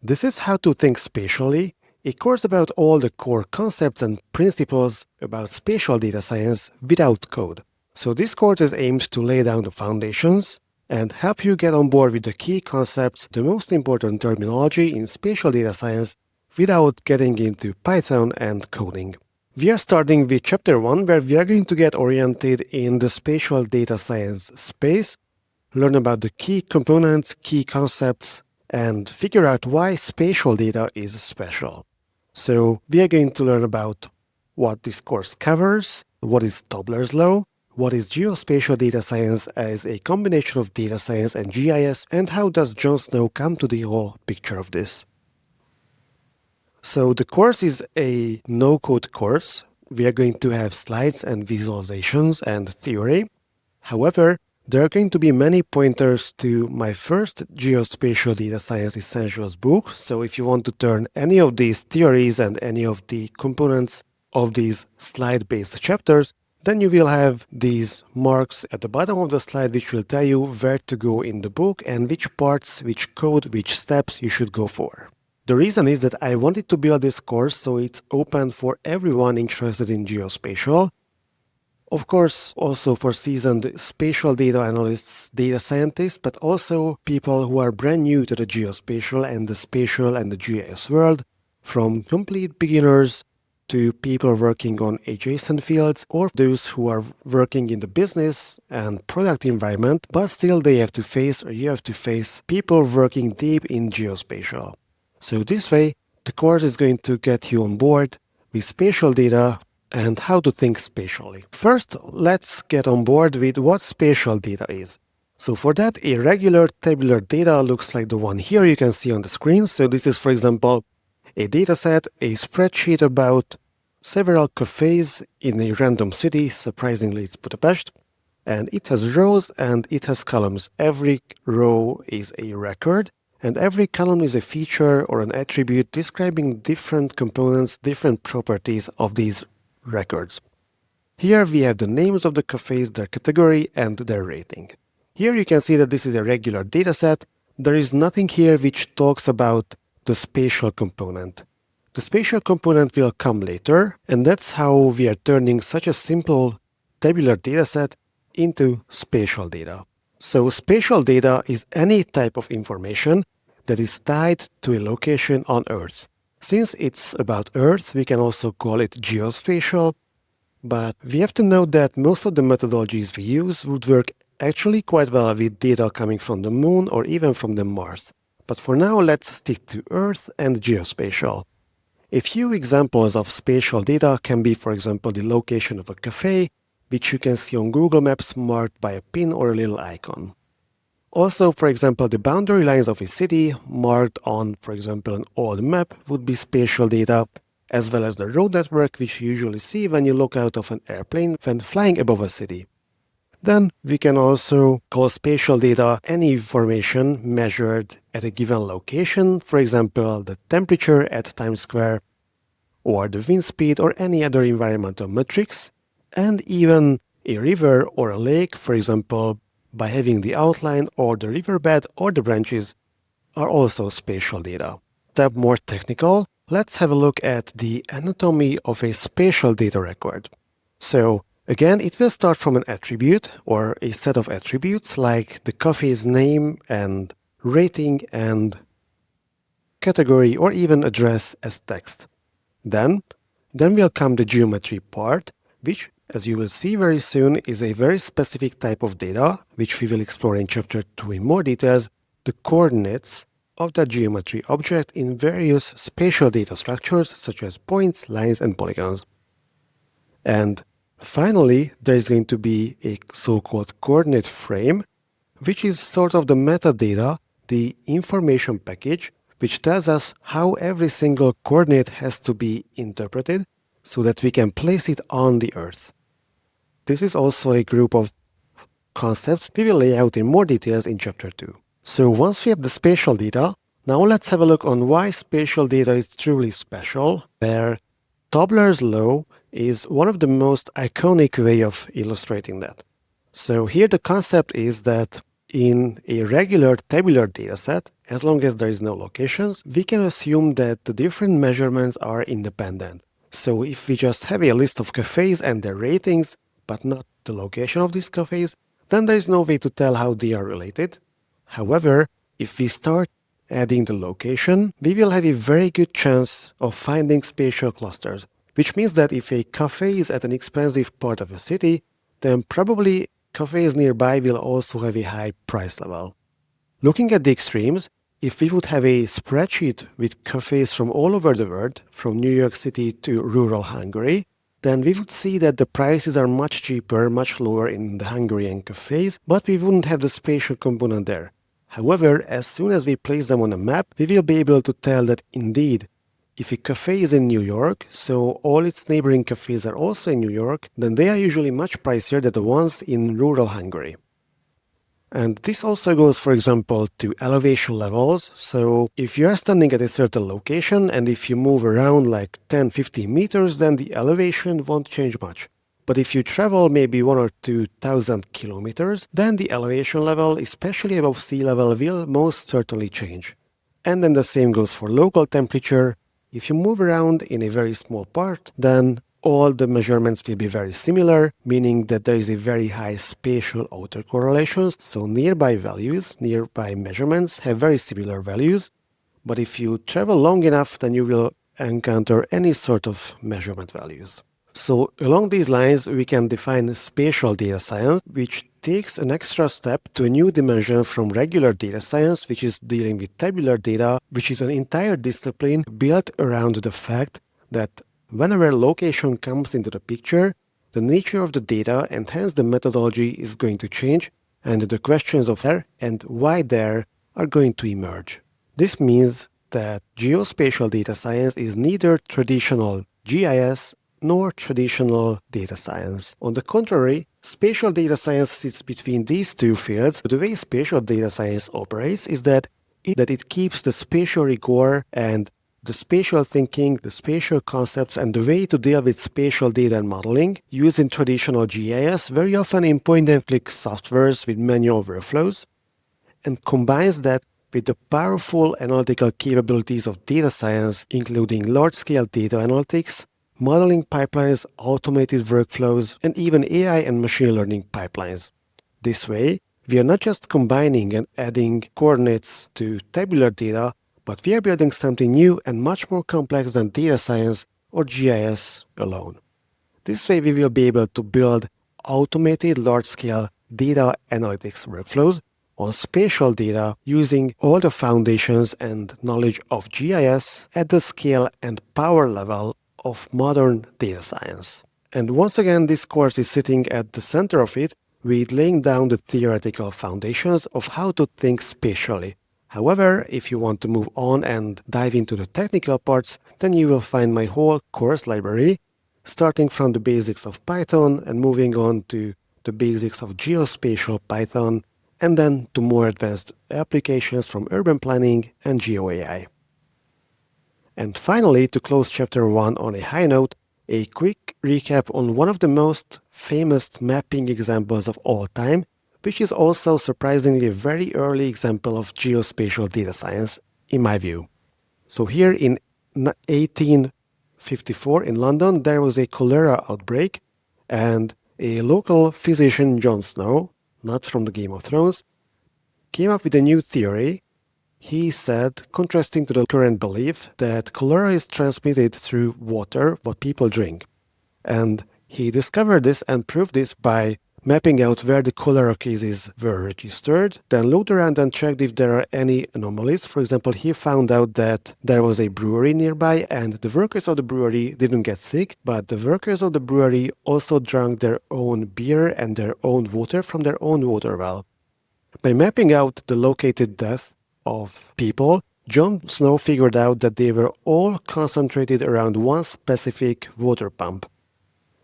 This is How to Think Spatially, a course about all the core concepts and principles about spatial data science without code. So this course is aimed to lay down the foundations and help you get on board with the key concepts, the most important terminology in spatial data science without getting into Python and coding. We are starting with Chapter 1, where we are going to get oriented in the spatial data science space, learn about the key components, key concepts, and figure out why spatial data is special. So we are going to learn about what this course covers, what is Tobler's law, what is geospatial data science as a combination of data science and GIS, and how does Jon Snow come to the whole picture of this. So the course is a no-code course. We are going to have slides and visualizations and theory. However, there are going to be many pointers to my first Geospatial Data Science Essentials book, so if you want to turn any of these theories and any of the components of these slide-based chapters, then you will have these marks at the bottom of the slide which will tell you where to go in the book and which parts, which code, which steps you should go for. The reason is that I wanted to build this course so it's open for everyone interested in geospatial. Of course, also for seasoned spatial data analysts, data scientists, but also people who are brand new to the geospatial and the spatial and the GIS world, from complete beginners to people working on adjacent fields, or those who are working in the business and product environment, but still they have to face, or you have to face, people working deep in geospatial. So this way, the course is going to get you on board with spatial data and how to think spatially. First, let's get on board with what spatial data is. So for that, a regular tabular data looks like the one here you can see on the screen. So this is, for example, a dataset, a spreadsheet about several cafes in a random city, surprisingly it's Budapest, and it has rows and it has columns. Every row is a record, and every column is a feature or an attribute describing different components, different properties of these records. Here we have the names of the cafes, their category, and their rating. Here you can see that this is a regular dataset. There is nothing here which talks about the spatial component. The spatial component will come later, and that's how we are turning such a simple tabular dataset into spatial data. So spatial data is any type of information that is tied to a location on Earth. Since it's about Earth, we can also call it geospatial, but we have to note that most of the methodologies we use would work actually quite well with data coming from the Moon or even from the Mars. But for now, let's stick to Earth and geospatial. A few examples of spatial data can be, for example, the location of a cafe, which you can see on Google Maps marked by a pin or a little icon. Also, for example, the boundary lines of a city marked on, for example, an old map would be spatial data, as well as the road network which you usually see when you look out of an airplane when flying above a city. Then we can also call spatial data any information measured at a given location, for example, the temperature at Times Square, or the wind speed, or any other environmental metrics, and even a river or a lake, for example, by having the outline or the riverbed or the branches, are also spatial data. Step more technical, let's have a look at the anatomy of a spatial data record. So again, it will start from an attribute or a set of attributes like the cafe's name and rating and category or even address as text. Then will come the geometry part, which, as you will see very soon, is a very specific type of data, which we will explore in Chapter 2 in more details, the coordinates of that geometry object in various spatial data structures such as points, lines, and polygons. And finally, there is going to be a so-called coordinate frame, which is sort of the metadata, the information package, which tells us how every single coordinate has to be interpreted so that we can place it on the Earth. This is also a group of concepts we will lay out in more details in Chapter 2. So once we have the spatial data, now let's have a look on why spatial data is truly special, where Tobler's law is one of the most iconic way of illustrating that. So here the concept is that in a regular tabular dataset, as long as there is no locations, we can assume that the different measurements are independent. So if we just have a list of cafes and their ratings, but not the location of these cafes, then there is no way to tell how they are related. However, if we start adding the location, we will have a very good chance of finding spatial clusters, which means that if a cafe is at an expensive part of a city, then probably cafes nearby will also have a high price level. Looking at the extremes, if we would have a spreadsheet with cafes from all over the world, from New York City to rural Hungary, then we would see that the prices are much cheaper, much lower in the Hungarian cafes, but we wouldn't have the spatial component there. However, as soon as we place them on a map, we will be able to tell that indeed, if a cafe is in New York, so all its neighboring cafes are also in New York, then they are usually much pricier than the ones in rural Hungary. And this also goes, for example, to elevation levels. So if you are standing at a certain location and if you move around like 10-15 meters, then the elevation won't change much. But if you travel maybe 1 or 2,000 kilometers, then the elevation level, especially above sea level, will most certainly change. And then the same goes for local temperature. If you move around in a very small part, then all the measurements will be very similar, meaning that there is a very high spatial autocorrelation. So nearby values, nearby measurements have very similar values. But if you travel long enough, then you will encounter any sort of measurement values. So along these lines, we can define spatial data science, which takes an extra step to a new dimension from regular data science, which is dealing with tabular data, which is an entire discipline built around the fact that whenever location comes into the picture, the nature of the data and hence the methodology is going to change, and the questions of where and why there are going to emerge. This means that geospatial data science is neither traditional GIS nor traditional data science. On the contrary, spatial data science sits between these two fields. The way spatial data science operates is that it keeps the spatial rigor and the spatial thinking, the spatial concepts, and the way to deal with spatial data and modeling used in traditional GIS, very often in point-and-click softwares with manual workflows, and combines that with the powerful analytical capabilities of data science, including large-scale data analytics, modeling pipelines, automated workflows, and even AI and machine learning pipelines. This way, we are not just combining and adding coordinates to tabular data, but we are building something new and much more complex than data science or GIS alone. This way, we will be able to build automated large-scale data analytics workflows on spatial data using all the foundations and knowledge of GIS at the scale and power level of modern data science. And once again, this course is sitting at the center of it with laying down the theoretical foundations of how to think spatially. However, if you want to move on and dive into the technical parts, then you will find my whole course library, starting from the basics of Python and moving on to the basics of geospatial Python, and then to more advanced applications from urban planning and GeoAI. And finally, to close chapter 1 on a high note, a quick recap on one of the most famous mapping examples of all time, which is also surprisingly a very early example of geospatial data science, in my view. So here in 1854 in London, there was a cholera outbreak, and a local physician, Jon Snow, not from the Game of Thrones, came up with a new theory. He said, contrasting to the current belief, that cholera is transmitted through water, what people drink. And he discovered this and proved this by mapping out where the cholera cases were registered, then looked around and checked if there are any anomalies. For example, he found out that there was a brewery nearby and the workers of the brewery didn't get sick, but the workers of the brewery also drank their own beer and their own water from their own water well. By mapping out the located deaths of people, Jon Snow figured out that they were all concentrated around one specific water pump.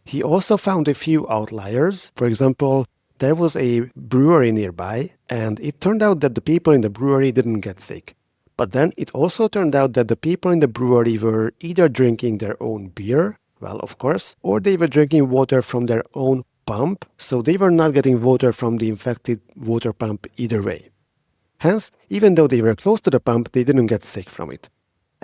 He also found a few outliers. For example, there was a brewery nearby, and it turned out that the people in the brewery didn't get sick. But then it also turned out that the people in the brewery were either drinking their own beer, well, of course, or they were drinking water from their own pump, so they were not getting water from the infected water pump either way. Hence, even though they were close to the pump, they didn't get sick from it.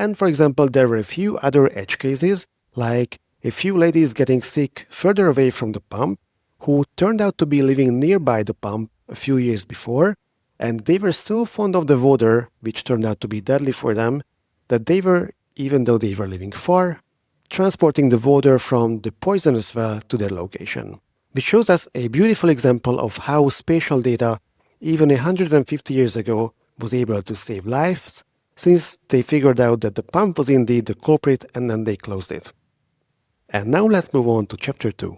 And for example, there were a few other edge cases, like a few ladies getting sick further away from the pump, who turned out to be living nearby the pump a few years before, and they were so fond of the water, which turned out to be deadly for them, that they were, even though they were living far, transporting the water from the poisonous well to their location. Which shows us a beautiful example of how spatial data, even 150 years ago, was able to save lives, since they figured out that the pump was indeed the culprit and then they closed it. And now let's move on to chapter 2.